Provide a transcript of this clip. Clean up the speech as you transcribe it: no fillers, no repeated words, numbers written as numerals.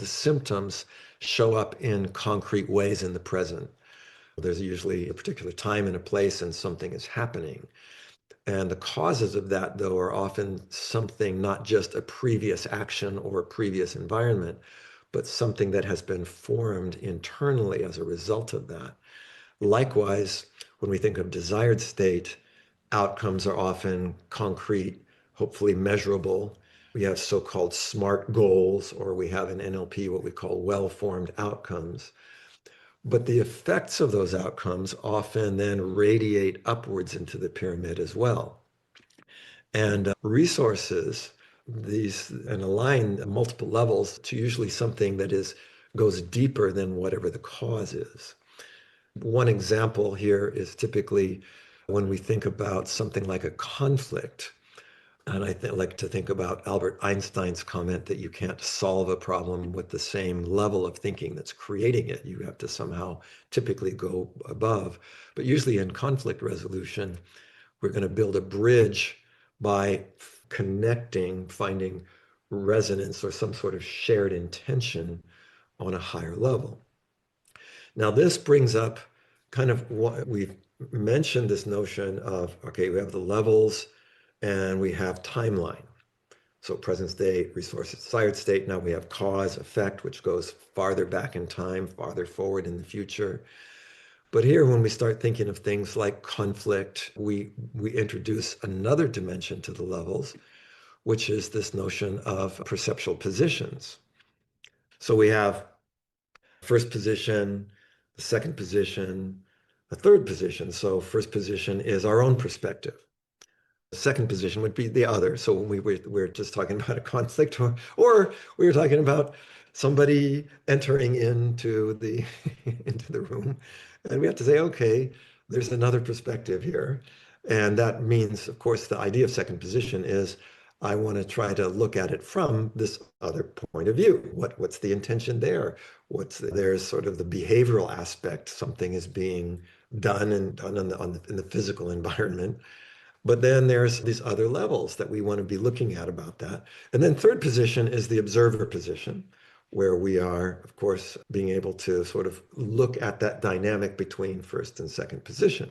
the symptoms show up in concrete ways in the present. There's usually a particular time and a place and something is happening. And the causes of that, though, are often something, not just a previous action or a previous environment, but something that has been formed internally as a result of that. Likewise, when we think of desired state, outcomes are often concrete, hopefully measurable. We have so-called SMART goals, or we have in NLP what we call well-formed outcomes. But the effects of those outcomes often then radiate upwards into the pyramid as well. And resources, these and align multiple levels to usually something that goes deeper than whatever the cause is. One example here is typically when we think about something like a conflict. And like to think about Albert Einstein's comment that you can't solve a problem with the same level of thinking that's creating it. You have to somehow typically go above. But usually in conflict resolution, we're going to build a bridge by connecting, finding resonance or some sort of shared intention on a higher level. Now, this brings up kind of what we've mentioned, this notion of, okay, we have the levels and we have timeline. So present state, resources, desired state. Now we have cause, effect, which goes farther back in time, farther forward in the future. But here, when we start thinking of things like conflict, we introduce another dimension to the levels, which is this notion of perceptual positions. So we have first position, the second position, the third position. So first position is our own perspective. The second position would be the other. So when we're just talking about a conflict, or we were talking about somebody entering into the into the room, and we have to say, okay, there's another perspective here. And that means, of course, the idea of second position is I want to try to look at it from this other point of view. What's the intention there? There's sort of the behavioral aspect. Something is being done and done in the physical environment. But then there's these other levels that we want to be looking at about that. And then third position is the observer position, where we are, of course, being able to sort of look at that dynamic between first and second position.